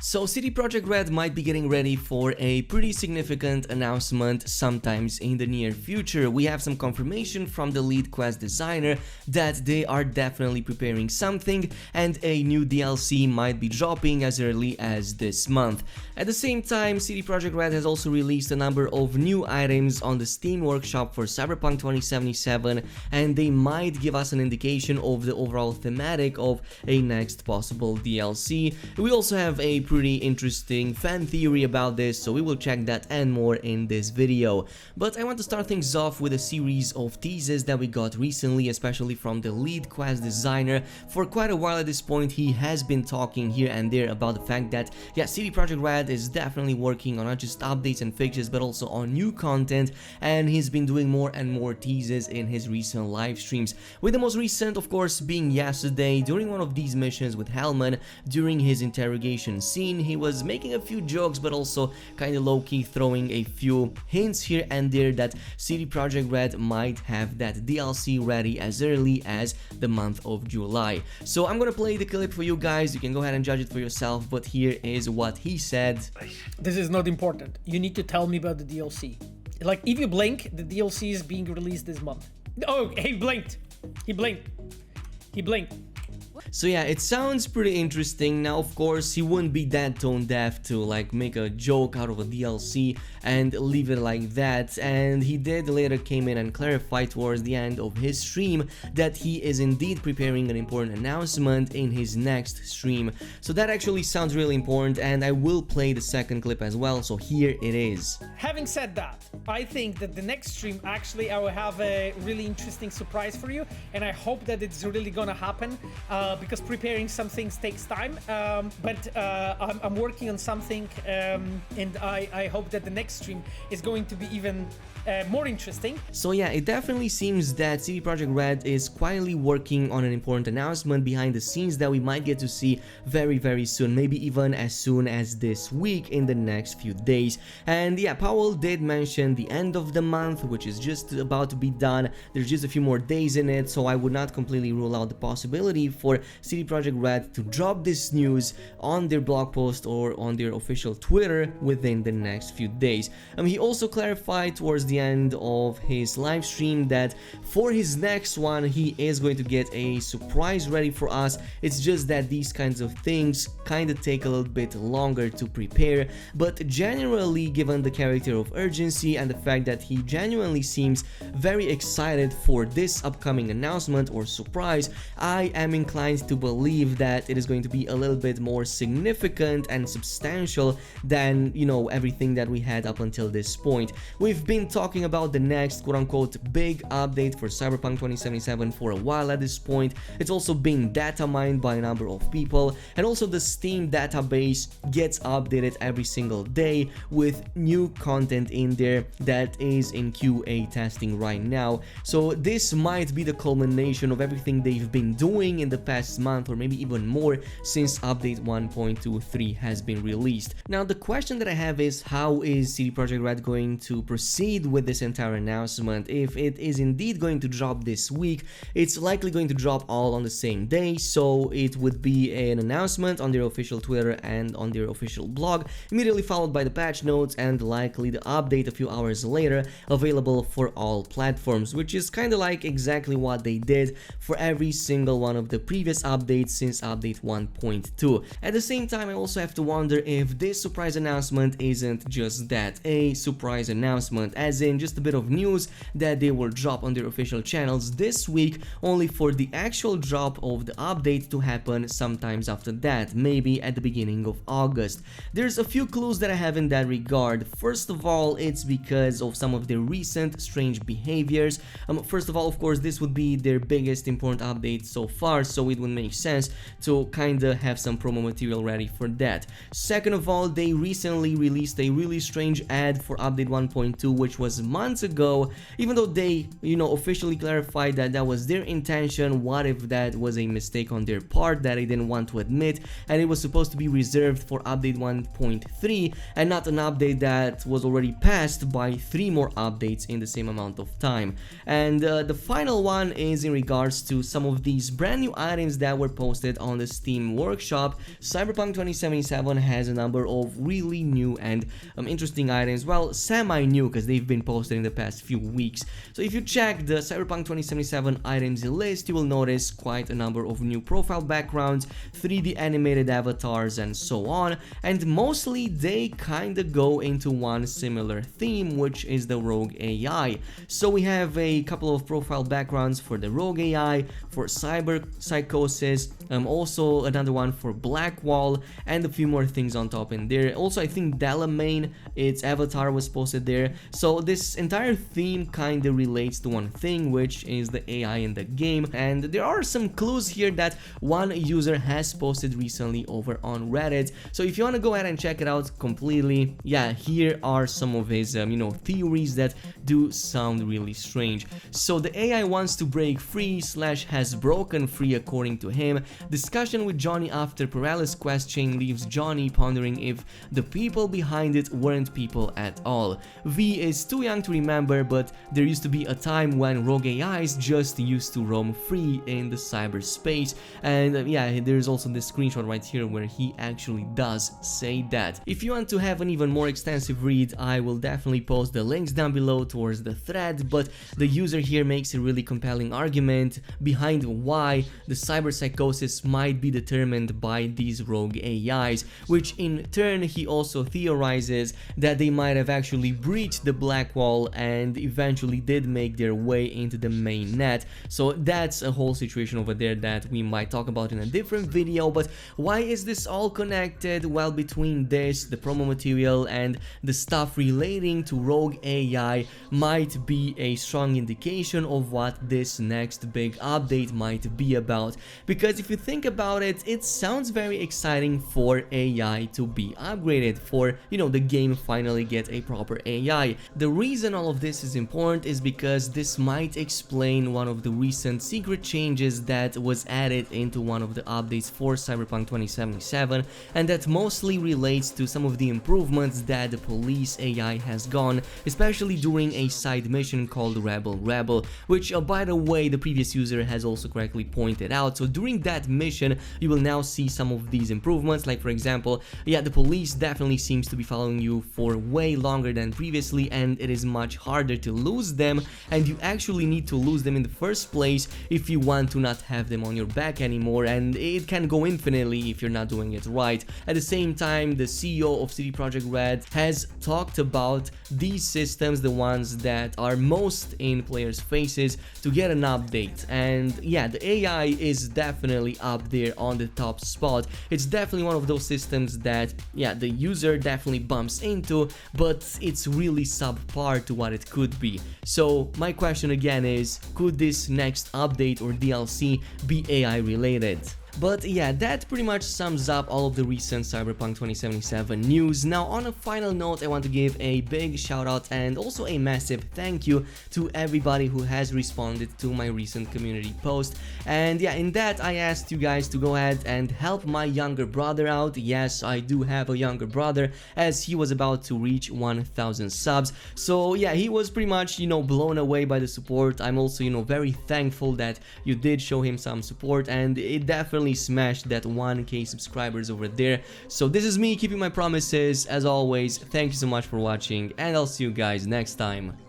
So CD Projekt Red might be getting ready for a pretty significant announcement sometimes in the near future. We have some confirmation from the lead quest designer that they are definitely preparing something, and a new DLC might be dropping as early as this month. At the same time, CD Projekt Red has also released a number of new items on the Steam Workshop for Cyberpunk 2077, and they might give us an indication of the overall thematic of a next possible DLC. We also have a pretty interesting fan theory about this, so we will check that and more in this video. But I want to start things off with a series of teases that we got recently, especially from the lead quest designer. For quite a while at this point, he has been talking here and there about the fact that, yeah, CD Projekt Red is definitely working on not just updates and fixes, but also on new content, and he's been doing more and more teases in his recent live streams. With the most recent, of course, being yesterday during one of these missions with Hellman. During his interrogation scene, he was making a few jokes, but also kind of low-key throwing a few hints here and there that CD Projekt Red might have that DLC ready as early as the month of July. So I'm gonna play the clip for you guys, you can go ahead and judge it for yourself, but here is what he said. This is not important. You need to tell me about the DLC. Like, if you blink, the DLC is being released this month. Oh, he blinked. He blinked. He blinked. So yeah, it sounds pretty interesting. Now, of course, he wouldn't be that tone deaf to like make a joke out of a DLC and leave it like that, and he did later came in and clarified towards the end of his stream that he is indeed preparing an important announcement in his next stream. So that actually sounds really important, and I will play the second clip as well, so here it is. Having said that, I think that the next stream, actually, I will have a really interesting surprise for you, and I hope that it's really gonna happen. Because preparing some things takes time, but I'm working on something, and I hope that the next stream is going to be even more interesting. So yeah, it definitely seems that CD Projekt Red is quietly working on an important announcement behind the scenes that we might get to see very soon, maybe even as soon as this week in the next few days. And yeah, Powell did mention the end of the month, which is just about to be done. There's just a few more days in it, so I would not completely rule out the possibility for CD Projekt Red to drop this news on their blog post or on their official Twitter within the next few days. He also clarified towards the end of his live stream that for his next one he is going to get a surprise ready for us. It's just that these kinds of things kind of take a little bit longer to prepare, but generally, given the character of urgency and the fact that he genuinely seems very excited for this upcoming announcement or surprise, I am inclined to believe that it is going to be a little bit more significant and substantial than, you know, everything that we had up until this point. We've been talking about the next quote-unquote big update for Cyberpunk 2077 for a while at this point. It's also being data mined by a number of people, and also the Steam database gets updated every single day with new content in there that is in QA testing right now. So this might be the culmination of everything they've been doing in the past month, or maybe even more, since update 1.23 has been released. Now, the question that I have is, how is CD Projekt Red going to proceed with this entire announcement? If it is indeed going to drop this week, it's likely going to drop all on the same day, so it would be an announcement on their official Twitter and on their official blog, immediately followed by the patch notes, and likely the update a few hours later, available for all platforms, which is kind of like exactly what they did for every single one of the previous updates since update 1.2. At the same time, I also have to wonder if this surprise announcement isn't just that, a surprise announcement, as in just a bit of news that they will drop on their official channels this week, only for the actual drop of the update to happen sometimes after that, maybe at the beginning of August. There's a few clues that I have in that regard. First of all, it's because of some of their recent strange behaviors. First of all, of course, this would be their biggest important update so far, so it would make sense to kinda have some promo material ready for that. Second of all, they recently released a really strange ad for update 1.2, which was months ago. Even though they, officially clarified that that was their intention, what if that was a mistake on their part that they didn't want to admit, and it was supposed to be reserved for update 1.3 and not an update that was already passed by 3 more updates in the same amount of time. And the final one is in regards to some of these brand new items items that were posted on the Steam Workshop, Cyberpunk 2077 has a number of really new and interesting items, well, semi-new because they've been posted in the past few weeks. So if you check the Cyberpunk 2077 items list, you will notice quite a number of new profile backgrounds, 3D animated avatars and so on, and mostly they kinda go into one similar theme, which is the Rogue AI. So we have a couple of profile backgrounds for the Rogue AI, for Cyber Psychosis, also another one for Blackwall, and a few more things on top in there. Also, I think Delamain, its avatar was posted there. So this entire theme kind of relates to one thing, which is the AI in the game, and there are some clues here that one user has posted recently over on Reddit. So if you want to go ahead and check it out completely, yeah, here are some of his theories that do sound really strange. So the AI wants to break free / has broken free according to him. Discussion with Johnny after Paralysis question leaves Johnny pondering if the people behind it weren't people at all. V is too young to remember, but there used to be a time when rogue AIs just used to roam free in the cyberspace, and yeah, there's also this screenshot right here where he actually does say that. If you want to have an even more extensive read, I will definitely post the links down below towards the thread, but the user here makes a really compelling argument behind why the cyber psychosis might be determined by these rogue AIs, which in turn he also theorizes that they might have actually breached the Blackwall and eventually did make their way into the main net. So that's a whole situation over there that we might talk about in a different video. But why is this all connected? Well, between this, the promo material, and the stuff relating to rogue AI might be a strong indication of what this next big update might be about. Because if you think about it, it sounds very exciting for AI to be upgraded, for the game finally get a proper AI. The reason all of this is important is because this might explain one of the recent secret changes that was added into one of the updates for Cyberpunk 2077, and that mostly relates to some of the improvements that the police AI has gone, especially during a side mission called Rebel, which by the way the previous user has also correctly pointed out. So during that mission you will now see some of these improvements, like for example, yeah, the police definitely seems to be following you for way longer than previously, and it is much harder to lose them, and you actually need to lose them in the first place if you want to not have them on your back anymore, and it can go infinitely if you're not doing it right. At the same time, the CEO of CD Projekt Red has talked about these systems, the ones that are most in players' faces, to get an update, and yeah, the AI is definitely up there on the top spot. It's definitely one of those systems that, yeah, the user definitely bumps into, but it's really subpar to what it could be. So my question again is, could this next update or DLC be AI related? But yeah, that pretty much sums up all of the recent Cyberpunk 2077 news. Now, on a final note, I want to give a big shout out and also a massive thank you to everybody who has responded to my recent community post. And yeah, in that I asked you guys to go ahead and help my younger brother out. Yes, I do have a younger brother, as he was about to reach 1000 subs. So yeah, he was pretty much, blown away by the support. I'm also, very thankful that you did show him some support, and it definitely smashed that 1k subscribers over there. So this is me keeping my promises. As always, thank you so much for watching, and I'll see you guys next time.